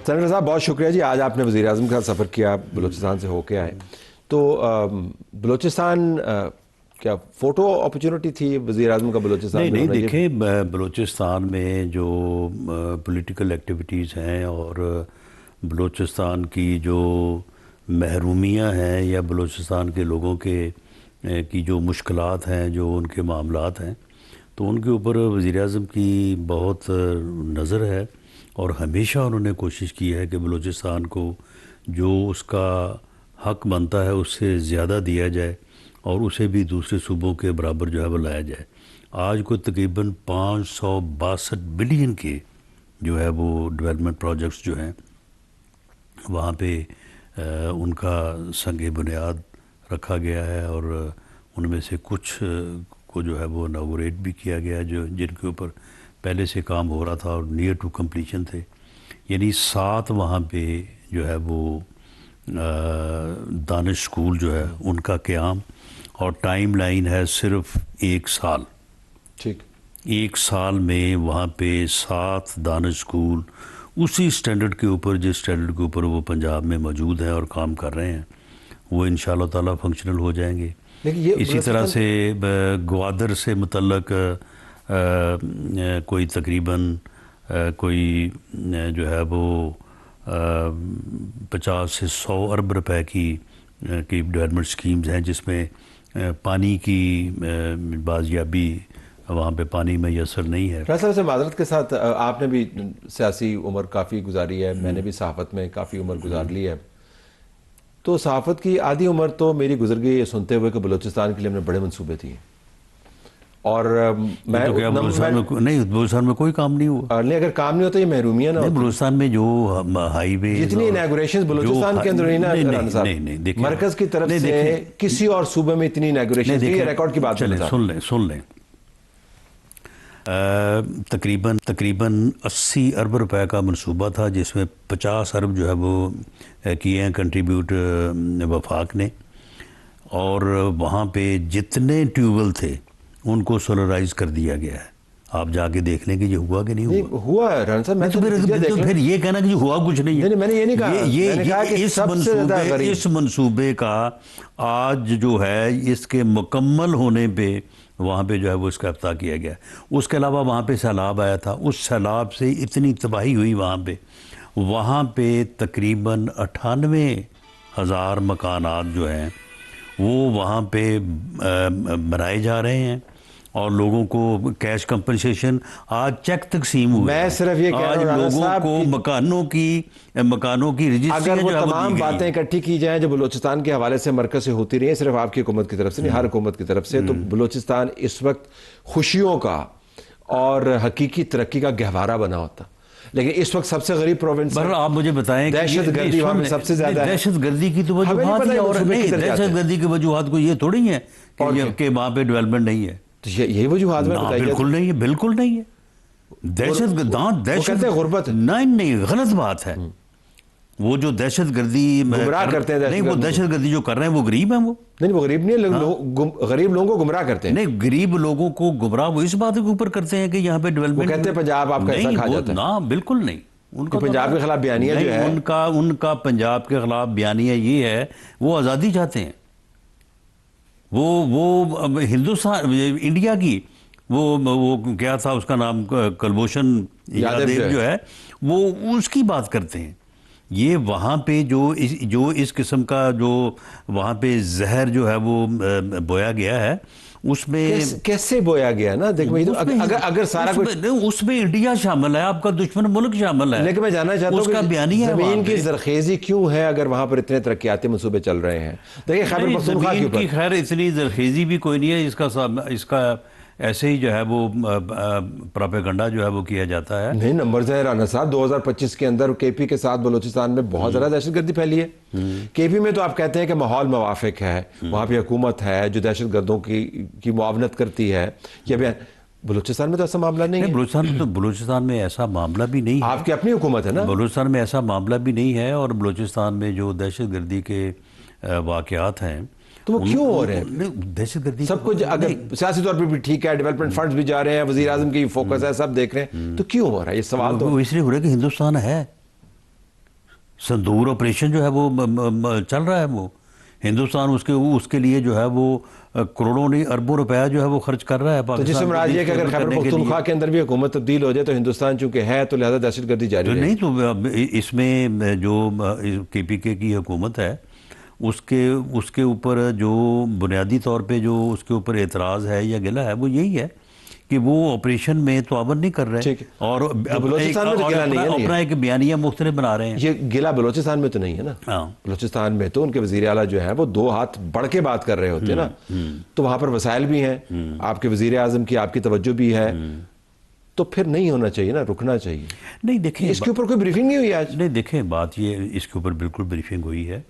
Senator صاحب بہت شکریہ جی، آج آپ نے وزیر اعظم کا سفر کیا، بلوچستان سے ہو کے آئے، تو بلوچستان کیا فوٹو اپرچونٹی تھی وزیر اعظم کا بلوچستان میں؟ نہیں دیکھیں، بلوچستان میں جو پولیٹیکل ایکٹیویٹیز ہیں اور بلوچستان کی جو محرومیاں ہیں یا بلوچستان کے لوگوں کی جو مشکلات ہیں، جو ان کے معاملات ہیں، تو ان کے اوپر وزیر اعظم کی بہت نظر ہے، اور ہمیشہ انہوں نے کوشش کی ہے کہ بلوچستان کو جو اس کا حق بنتا ہے اس سے زیادہ دیا جائے اور اسے بھی دوسرے صوبوں کے برابر جو ہے وہ لایا جائے۔ آج کو تقریباً 562 بلین کے جو ہے وہ ڈیولپمنٹ پروجیکٹس جو ہیں وہاں پہ ان کا سنگ بنیاد رکھا گیا ہے، اور ان میں سے کچھ کو جو ہے وہ انوگریٹ بھی کیا گیا، جن کے اوپر پہلے سے کام ہو رہا تھا اور نیئر ٹو کمپلیشن تھے۔ یعنی 7 وہاں پہ جو ہے وہ دانش اسکول جو ہے ان کا قیام، اور ٹائم لائن ہے صرف 1 سال۔ ٹھیک، 1 سال میں وہاں پہ 7 دانش اسکول اسی سٹینڈرڈ کے اوپر، جس سٹینڈرڈ کے اوپر وہ پنجاب میں موجود ہیں اور کام کر رہے ہیں، وہ انشاءاللہ تعالیٰ فنکشنل ہو جائیں گے۔ اسی طرح سے گوادر سے متعلق کوئی تقریباً کوئی جو ہے وہ 50 سے 100 ارب روپے کی ڈیولپمنٹ سکیمز ہیں، جس میں پانی کی بازیابی، وہاں پہ پانی میسر نہیں ہے۔ راجہ صاحب سے معذرت کے ساتھ، آپ نے بھی سیاسی عمر کافی گزاری ہے، میں نے بھی صحافت میں کافی عمر گزار لی ہے، تو صحافت کی آدھی عمر تو میری گزر گئی یہ سنتے ہوئے کہ بلوچستان کے لیے ہم نے بڑے منصوبے تھے، اور بلوچستان میں کوئی کام نہیں ہوا۔ نہیں، اگر کام نہیں ہوتا یہ محرومیاں نہ ہوتی۔ بلوچستان میں جو ہائی وے، جتنی انیگوریشنز بلوچستان کے اندر ہوئی نا رانا صاحب، مرکز کی طرف سے کسی اور صوبے میں اتنی انیگوریشنز نہیں، یہ ریکارڈ کی بات ہے۔ سن لیں تقریباً 80 ارب روپے کا منصوبہ تھا، جس میں 50 ارب جو ہے وہ کیے ہیں کنٹریبیوٹ وفاق نے، اور وہاں پہ جتنے ٹیوبویل تھے ان کو سولرائز کر دیا گیا ہے۔ آپ جا کے دیکھ لیں کہ یہ ہوا کہ نہیں ہوا۔ ہوا ہے رانا صاحب، تو پھر یہ کہنا کہ ہوا کچھ نہیں ہے۔ میں نے یہ نہیں کہا، میں نے کہا کہ سب سے زیادہ غریب اس منصوبے کا آج جو ہے اس کے مکمل ہونے پہ وہاں پہ جو ہے وہ اس کا افتتاح کیا گیا۔ اس کے علاوہ وہاں پہ سیلاب آیا تھا، اس سیلاب سے اتنی تباہی ہوئی وہاں پہ تقریباً 98,000 مکانات جو ہیں وہ وہاں پہ بنائے جا رہے ہیں، اور لوگوں کو کیش کمپنسیشن، آج چیک تقسیم ہوئے۔ میں صرف یہ کہہ رہا ہوں رانا صاحب، لوگوں کو مکانوں کی رجسٹری، اگر وہ تمام باتیں اکٹھی کی جائیں جو بلوچستان کے حوالے سے مرکز سے ہوتی رہی ہیں، صرف آپ کی حکومت کی طرف سے نہیں، ہر حکومت کی طرف سے، تو بلوچستان اس وقت خوشیوں کا اور حقیقی ترقی کا گہوارہ بنا ہوتا، لیکن اس وقت سب سے غریب پروونس ہے۔ آپ مجھے بتائیں، دہشت گردی وہاں میں سب سے زیادہ ہے۔ دہشت گردی کی تو وجوہات ہی اور نہیں، دہشت گردی کی وجوہات کو یہ تھوڑی ہے کہ وہاں پہ ڈیولپمنٹ نہیں ہے۔ تو یہی وجوہات میں بتائیے۔ بالکل نہیں ہے، بالکل نہیں ہے۔ دہشت غربت نہیں، غلط بات ہے۔ وہ جو دہشت گردی گمراہ کرتے ہیں، نہیں، وہ دہشت گردی جو کر رہے ہیں وہ غریب ہیں، وہ نہیں، وہ غریب نہیں ہے، غریب لوگوں کو گمراہ کرتے ہیں۔ نہیں، غریب لوگوں کو گمراہ وہ اس بات کے اوپر کرتے ہیں کہ یہاں پہ ڈیولپمنٹ، وہ کہتے ہیں پنجاب آپ کا ایسا کھا جاتا ہے۔ نا، بالکل نہیں۔ ان کا پنجاب کے خلاف بیانیہ جو ہے، ان کا پنجاب کے خلاف بیانیہ یہ ہے، وہ آزادی چاہتے ہیں۔ وہ ہندوستان، انڈیا کی وہ کیا تھا اس کا نام، کلبھوشن یادیو جو ہے، وہ اس کی بات کرتے ہیں۔ یہ وہاں پہ جو اس قسم کا جو وہاں پہ زہر جو ہے وہ بویا گیا ہے، اس میں کیسے بویا گیا نا؟ اگر سارا کچھ اس میں انڈیا شامل ہے، آپ کا دشمن ملک شامل ہے، لیکن میں جاننا چاہتا ہوں اس کا بیانیہ ہے زمین کی زرخیزی کیوں ہے اگر وہاں پر اتنے ترقیاتی منصوبے چل رہے ہیں؟ دیکھیں خیبر پختونخوا کے اوپر خیر اتنی زرخیزی بھی کوئی نہیں ہے، اس کا ایسے ہی جو ہے وہ پراپیگنڈا جو ہے وہ کیا جاتا ہے۔ نہیں، نمبرز ہیں رانا صاحب، 2025 کے اندر کے پی کے ساتھ بلوچستان میں بہت زیادہ دہشت گردی پھیلی ہے۔ کے پی میں تو آپ کہتے ہیں کہ ماحول موافق ہے، وہاں پہ حکومت ہے جو دہشت گردوں کی معاونت کرتی ہے، بلوچستان میں تو ایسا معاملہ نہیں ہے۔ بلوچستان میں ایسا معاملہ بھی نہیں ہے، آپ کی اپنی حکومت ہے نا۔ بلوچستان میں ایسا معاملہ بھی نہیں ہے، اور بلوچستان میں جو دہشت گردی کے واقعات ہیں تو وہ کیوں ہو رہے ہیں؟ دہشت گردی سب کچھ اگر سیاسی طور پہ بھی ٹھیک ہے، ڈیولپمنٹ فنڈز بھی جا رہے ہیں، وزیر اعظم کی فوکس ہے، سب دیکھ رہے ہیں، تو کیوں ہو رہا ہے یہ سوال؟ تو اس لیے ہو رہا ہے کہ ہندوستان ہے، سندور آپریشن جو ہے وہ چل رہا ہے، وہ ہندوستان اس کے لیے جو ہے وہ کروڑوں نہیں اربوں روپیہ جو ہے وہ خرچ کر رہا ہے تو جس سے مراد یہ کہ اگر خیبر پختونخوا کے اندر بھی حکومت تبدیل ہو جائے تو ہندوستان چونکہ ہے تو لہذا دہشت گردی جاری رہے. نہیں تو اس میں جو کے پی کے کی حکومت ہے اس کے اوپر جو بنیادی طور پہ جو اس کے اوپر اعتراض ہے یا گلہ ہے وہ یہی ہے کہ وہ آپریشن میں تعاون نہیں کر رہے اور اپنا ایک بیانیہ مختلف بنا رہے ہیں. یہ گلہ بلوچستان میں تو نہیں ہے نا. بلوچستان میں تو ان کے وزیر اعلیٰ جو ہیں وہ 2 ہاتھ بڑھ کے بات کر رہے ہوتے ہیں نا. تو وہاں پر وسائل بھی ہیں، آپ کے وزیر اعظم کی آپ کی توجہ بھی ہے، تو پھر نہیں ہونا چاہیے نا، رکنا چاہیے. نہیں دیکھیں اس کے اوپر کوئی بریفنگ نہیں ہوئی آج؟ نہیں دیکھیں بات یہ اس کے اوپر بالکل بریفنگ ہوئی ہے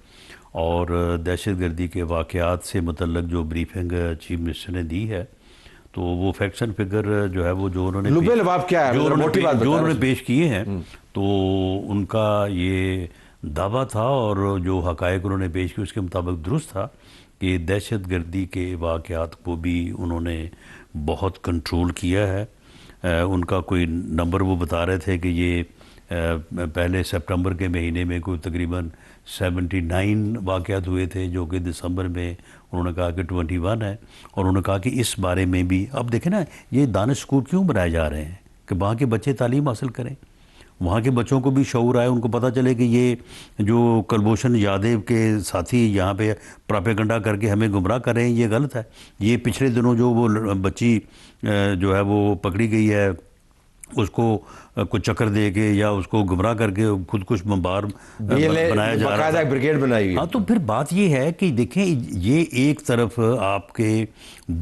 اور دہشت گردی کے واقعات سے متعلق جو بریفنگ چیف منسٹر نے دی ہے تو وہ فیکٹس اینڈ فگر جو ہے وہ جو انہوں نے پیش کیے ہیں تو ان کا یہ دعویٰ تھا اور جو حقائق انہوں نے پیش کیے اس کے مطابق درست تھا کہ دہشت گردی کے واقعات کو بھی انہوں نے بہت کنٹرول کیا ہے. ان کا کوئی نمبر وہ بتا رہے تھے کہ یہ پہلے سپٹمبر کے مہینے میں کوئی تقریباً 79 واقعات ہوئے تھے جو کہ دسمبر میں انہوں نے کہا کہ 21 ہے. اور انہوں نے کہا کہ اس بارے میں بھی اب دیکھیں نا یہ دانش اسکول کیوں بنائے جا رہے ہیں کہ وہاں کے بچے تعلیم حاصل کریں، وہاں کے بچوں کو بھی شعور آئے، ان کو پتہ چلے کہ یہ جو کلبھوشن یادیو کے ساتھی یہاں پہ پراپیگنڈا کر کے ہمیں گمراہ کر رہے ہیں یہ غلط ہے. یہ پچھلے دنوں جو وہ بچی جو ہے وہ پکڑی گئی ہے اس کو کچھ چکر دے کے یا اس کو گمراہ کر کے خود کچھ بمبار بنایا جا رہا ہے، بریگیڈ بنائی ہوئی. ہاں تو پھر بات یہ ہے کہ دیکھیں یہ ایک طرف آپ کے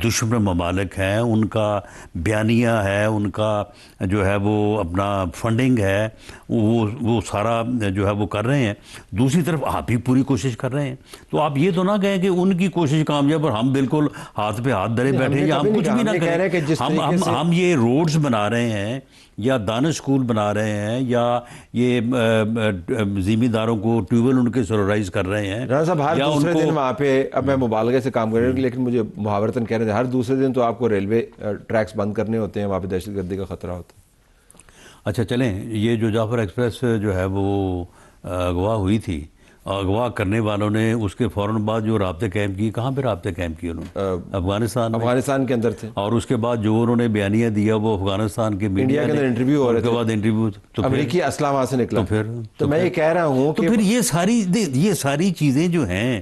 دشمن ممالک ہیں، ان کا بیانیہ ہے، ان کا جو ہے وہ اپنا فنڈنگ ہے، وہ سارا جو ہے وہ کر رہے ہیں. دوسری طرف آپ بھی پوری کوشش کر رہے ہیں. تو آپ یہ تو نہ کہیں کہ ان کی کوشش کامیاب اور ہم بالکل ہاتھ پہ ہاتھ دھرے بیٹھے یا ہم کچھ بھی نہ کریں. ہم یہ روڈز بنا رہے ہیں یا دانش اسکول بنا رہے ہیں یا یہ زمینداروں کو ٹیوبویل ان کے سولرائز کر رہے ہیں. رانا صاحب ہر دوسرے دن وہاں پہ، اب میں مبالغے سے کام کر رہا ہوں لیکن مجھے محاورتاً کہہ رہے تھے ہر دوسرے دن تو آپ کو ریلوے ٹریکس بند کرنے ہوتے ہیں، وہاں پہ دہشت گردی کا خطرہ ہوتا ہے. اچھا چلیں، یہ جو جعفر ایکسپریس جو ہے وہ اغوا ہوئی تھی، اغوا کرنے والوں نے اس کے فوراً بعد جو رابطے قائم کیے، کہاں پہ رابطے قائم کیے انہوں نے؟ افغانستان کے اندر تھے. اور اس کے بعد جو انہوں نے بیانیہ دیا وہ افغانستان کے انڈیا کے اندر انٹرویو ہو رہے تھے، اس کے بعد انٹرویو امریکی اسلحہ وہاں سے نکلا. تو میں یہ کہہ رہا ہوں تو پھر یہ ساری چیزیں جو ہیں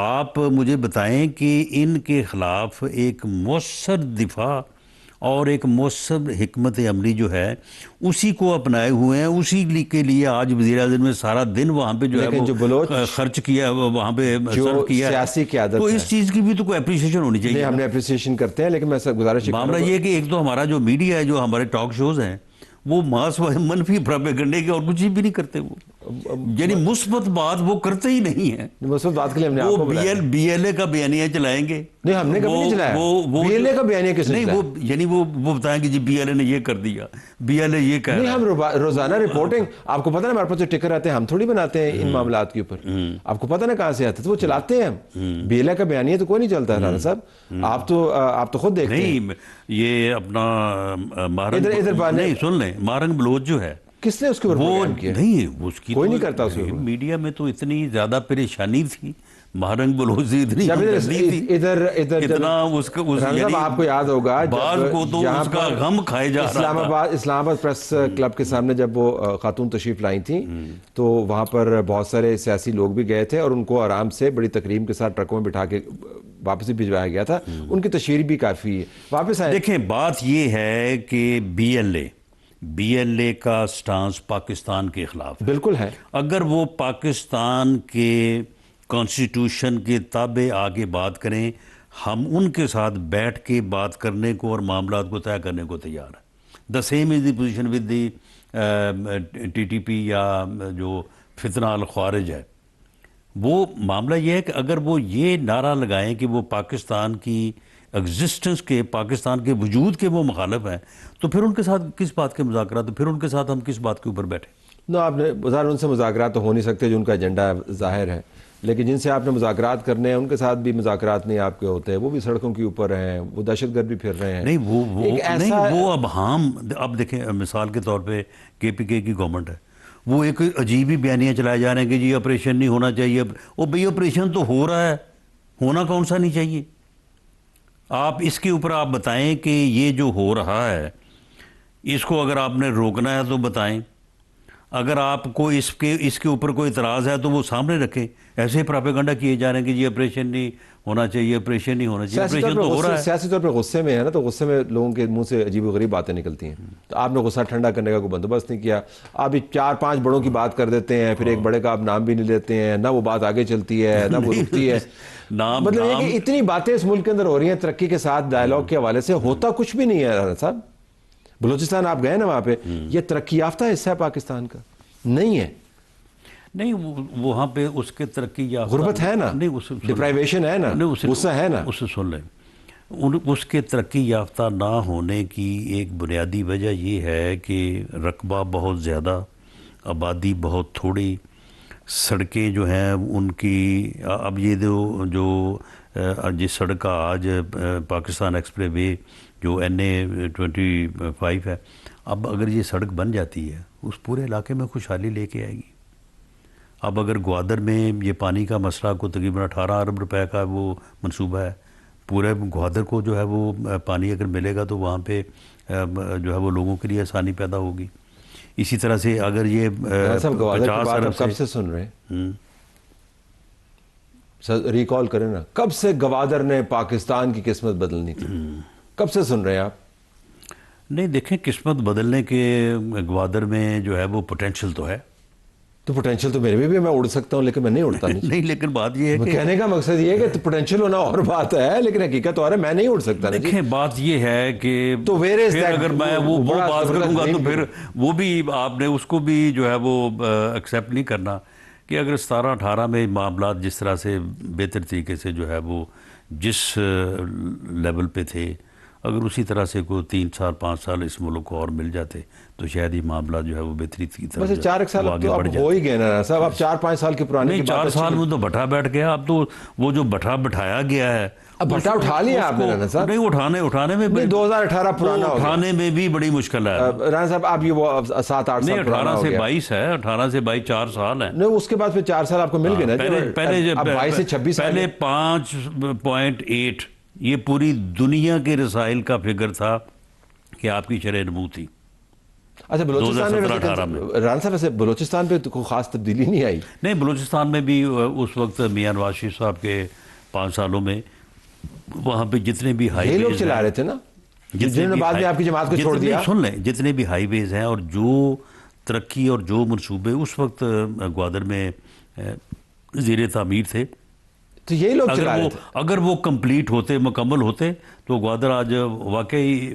آپ مجھے بتائیں کہ ان کے خلاف ایک مؤثر دفاع اور ایک مؤثر حکمت عملی جو ہے اسی کو اپنائے ہوئے ہیں. اسی کے لیے آج وزیر اعظم نے سارا دن وہاں پہ جو ہے وہ خرچ کیا، وہاں پہ صرف کیا. سیاسی قیادت تو اس چیز کی بھی تو کوئی اپریشیشن ہونی چاہیے. ہم نے اپریشیشن کرتے ہیں لیکن میں گزارش معاملہ یہ کہ ایک تو ہمارا جو میڈیا ہے، جو ہمارے ٹاک شوز ہیں، وہ ماس منفی پراپیگنڈے کے اور کچھ بھی نہیں کرتے. وہ یعنی مثبت بات وہ کرتے ہی نہیں ہیں. مثبت بات کے لیے ہم نے آپ کو بلایا. بی ایل اے کا بیانیہ چلائیں گے. نہیں ہم نے کبھی نہیں چلایا. بی ایل اے کا بیانیہ کس نے نہیں؟ وہ یعنی وہ بتائیں کہ جی بی ایل اے نے یہ کر دیا، بی ایل اے یہ کہہ رہا ہے. نہیں ہم روزانہ رپورٹنگ، آپ کو پتہ نا ہمارے پاس جو ٹکر آتے ہیں ہم تھوڑی بناتے ہیں ان معاملات کے اوپر. آپ کو پتہ نا کہاں سے آتے تو وہ چلاتے ہیں ہم. بی ایل اے کا بیانیہ تو کوئی نہیں چلتا ہے رانا صاحب. آپ تو خود دیکھتے ہیں. نہیں یہ اپنا نہیں سن لیں، مارنگ بلوچ جو ہے کس نے اس کے اوپر بیان کیا؟ نہیں اس کی کوئی نہیں کرتا. اس میڈیا میں تو اتنی زیادہ پریشانی تھی، مہرنگ بلوچ سے اتنی ادھر اتنا اس کا آپ کو یاد ہوگا بعض کو تو اس کا غم کھائے جا رہا تھا. اسلام آباد پریس کلب کے سامنے جب وہ خاتون تشریف لائی تھیں تو وہاں پر بہت سارے سیاسی لوگ بھی گئے تھے اور ان کو آرام سے بڑی تکریم کے ساتھ ٹرکوں میں بٹھا کے واپس بھی بھجوایا گیا تھا. ان کی تشہیر بھی کافی ہے. واپس آئے. دیکھیں بات یہ ہے کہ بی ایل اے کا سٹانس پاکستان کے خلاف بالکل ہے. اگر وہ پاکستان کے کانسٹیٹیوشن کے تابع آگے بات کریں، ہم ان کے ساتھ بیٹھ کے بات کرنے کو اور معاملات کو طے کرنے کو تیار ہیں. The same is the position with the T T P یا جو فتنہ الخوارج ہے. وہ معاملہ یہ ہے کہ اگر وہ یہ نعرہ لگائیں کہ وہ پاکستان کی ایگزسٹنس کے، پاکستان کے وجود کے وہ مخالف ہیں، تو پھر ان کے ساتھ کس بات کے مذاکرات، پھر ان کے ساتھ ہم کس بات کے اوپر بیٹھیں؟ نو آپ نے بظاہر ان سے مذاکرات تو ہو نہیں سکتے جو ان کا ایجنڈا ظاہر ہے، لیکن جن سے آپ نے مذاکرات کرنے ہیں ان کے ساتھ بھی مذاکرات نہیں آپ کے ہوتے. وہ بھی سڑکوں کے اوپر ہیں، وہ دہشت گرد بھی پھر رہے ہیں. نہیں وہ اب ہم اب دیکھیں مثال کے طور پہ کے پی کے کی گورنمنٹ ہے، وہ ایک عجیب ہی بیانیاں چلائے جا رہے ہیں کہ جی آپریشن نہیں ہونا چاہیے. وہ بھئی آپریشن تو ہو رہا ہے, ہونا کون سا نہیں چاہیے؟ آپ اس کے اوپر آپ بتائیں کہ یہ جو ہو رہا ہے اس کو اگر آپ نے روکنا ہے تو بتائیں. اگر آپ کو اس کے اوپر کوئی اعتراض ہے تو وہ سامنے رکھیں. ایسے پراپیگنڈا کیے جا رہے ہیں کہ جی آپریشن نہیں ہونا چاہیے, آپریشن نہیں ہونا چاہیے. آپریشن تو ہو رہا ہے. سیاسی طور پہ غصے میں ہے نا, تو غصے میں لوگوں کے منہ سے عجیب و غریب باتیں نکلتی ہیں. تو آپ نے غصہ ٹھنڈا کرنے کا کوئی بندوبست نہیں کیا. آپ 4-5 بڑوں کی بات کر دیتے ہیں, پھر ایک بڑے کا آپ نام بھی نہیں لیتے ہیں, نہ وہ بات آگے چلتی ہے نہ وہ رکتی ہے. مطلب یہ کہ اتنی باتیں اس ملک کے اندر ہو رہی ہیں ترقی کے ساتھ ڈائلاگ کے حوالے سے, ہوتا کچھ بھی نہیں ہے. رانا صاحب بلوچستان آپ گئے نا, وہاں پہ یہ ترقی یافتہ حصہ ہے پاکستان کا نہیں ہے. نہیں وہاں پہ اس کے ترقی یافتہ غربت ہے نا, ڈپرائیویشن ہے نا, غصہ ہے نا. اسے سن لیں. اس کے ترقی یافتہ نہ ہونے کی ایک بنیادی وجہ یہ ہے کہ رقبہ بہت زیادہ, آبادی بہت تھوڑی, سڑکیں جو ہیں ان کی, اب یہ جو جس سڑک کا آج پاکستان ایکسپریس وے جو NA-25 ہے, اب اگر یہ سڑک بن جاتی ہے اس پورے علاقے میں خوشحالی لے کے آئے گی. اب اگر گوادر میں یہ پانی کا مسئلہ کو تقریباً 18 ارب روپے کا وہ منصوبہ ہے, پورے گوادر کو جو ہے وہ پانی اگر ملے گا تو وہاں پہ جو ہے وہ لوگوں کے لیے آسانی پیدا ہوگی. اسی طرح سے اگر یہ 50 ارب کب سے سن رہے ہیں, ریکال کریں نا, کب سے گوادر نے پاکستان کی قسمت بدلنی تھی, کب سے سن رہے ہیں آپ؟ نہیں دیکھیں, قسمت بدلنے کے گوادر میں جو ہے وہ پوٹینشل تو ہے. تو پوٹینشل تو میرے میں بھی, میں اڑ سکتا ہوں لیکن میں نہیں اڑتا. نہیں لیکن بات یہ ہے کہ کہنے کا مقصد یہ ہے کہ پوٹینشل ہونا اور بات ہے, لیکن حقیقت اور ہے میں نہیں اڑ سکتا. دیکھیں بات یہ ہے کہ تو پھر اگر میں وہ بات کروں گا تو پھر وہ بھی آپ نے اس کو بھی جو ہے وہ ایکسیپٹ نہیں کرنا کہ اگر 17-18 میں معاملات جس طرح سے بہتر طریقے سے جو ہے وہ جس لیول پہ تھے, اگر اسی طرح سے کوئی 3 سال 5 سال اس ملک کو اور مل جاتے تو شاید یہ معاملہ جو ہے وہ بہتری کی طرف بس 4 سال اب تو اب ہو ہی گئے نا صاحب. اب 4-5 سال کی پرانی نہیں, 4 سال میں تو بٹھا بیٹھ گیا. اب تو وہ جو بٹھایا گیا ہے, اب بٹھا اٹھا لیا آپ نے رانا صاحب. نہیں اٹھانے میں 2018 پرانا ہو گیا, اٹھانے میں بھی بڑی مشکل ہے رانا صاحب. آپ یہ وہ 7-8 سال پرانا ہو گیا. 18 سے 22 ہے, 18 سے 22 4 سال ہیں. نہیں اس کے بعد پھر 4 سال آپ کو مل گئے نا. پہلے اب 22 سے 26 پہلے 5.8 یہ پوری دنیا کے رسائل کا فگر تھا کہ آپ کی شرح نمو تھی. اچھا بلوچستان میں رانا صاحب ویسے بلوچستان پہ کوئی خاص تبدیلی نہیں آئی؟ نہیں, بلوچستان میں بھی اس وقت میاں نواز شریف صاحب کے 5 سالوں میں وہاں پہ جتنے بھی ہائی ویز لوگ چلا رہے تھے نا, جنہوں نے بعد میں آپ کی جماعت کو چھوڑ دیا. سن لیں, جتنے بھی ہائی ویز ہیں اور جو ترقی اور جو منصوبے اس وقت گوادر میں زیر تعمیر تھے, تو یہی لوگ چلا رہے تھے. اگر وہ کمپلیٹ ہوتے, مکمل ہوتے تو گوادر آج واقعی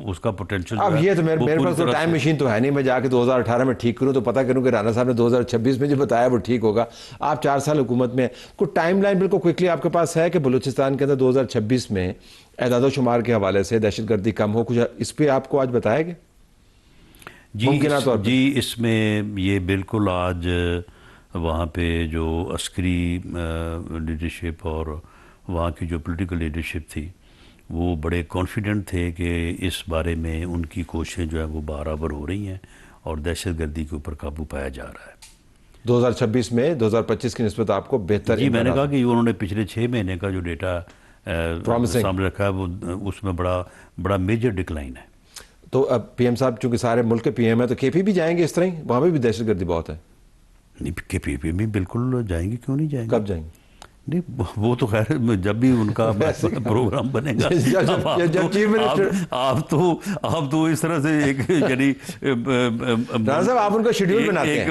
اس کا پوٹینشل. اب یہ تو میرے پاس تو ٹائم مشین تو ہے نہیں, میں جا کے 2018 میں ٹھیک کروں تو پتہ کروں کہ رانا صاحب نے 2026 میں جو بتایا وہ ٹھیک ہوگا. آپ 4 سال حکومت میں, کوئی ٹائم لائن بالکل کوئکلی آپ کے پاس ہے کہ بلوچستان کے اندر 2026 میں اعداد و شمار کے حوالے سے دہشت گردی کم ہو, کچھ اس پہ آپ کو آج بتایا گیا؟ جی اس میں یہ بالکل آج وہاں پہ جو عسکری لیڈرشپ اور وہاں کی جو پولیٹیکل لیڈرشپ تھی وہ بڑے کانفیڈنٹ تھے کہ اس بارے میں ان کی کوششیں جو ہیں وہ برابر ہو رہی ہیں اور دہشت گردی کے اوپر قابو پایا جا رہا ہے. 2026 میں 2025 کی نسبت آپ کو بہتر. جی میں نے کہا کہ انہوں نے پچھلے 6 مہینے کا جو ڈیٹا سامنے رکھا ہے وہ اس میں بڑا میجر ڈکلائن ہے. تو اب پی ایم صاحب چونکہ سارے ملک کے پی ایم ہیں تو کے پی بھی جائیں گے اس طرح ہی, وہاں پہ بھی دہشت گردی بہت ہے. نہیں کے پی بھی بالکل جائیں گے, کیوں نہیں جائیں گے. کب جائیں گے؟ نہیں وہ تو خیر جب بھی ان کا پروگرام بنے گا. آپ تو اس طرح سے ایک یعنی صاحب آپ ان کا شیڈیول بناتے ہیں,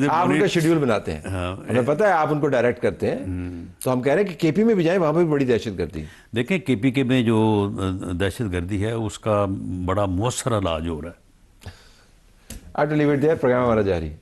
آپ ان کا شیڈیول بناتے ہیں, ہمیں پتہ ہے آپ ان کو ڈائریکٹ کرتے ہیں. تو ہم کہہ رہے ہیں کہ کے پی میں بھی جائیں, وہاں پہ بھی بڑی دہشت گردی ہے. دیکھیں کے پی کے میں جو دہشت گردی ہے اس کا بڑا مؤثر علاج ہو رہا ہے. پروگرام ہمارا جاری ہے.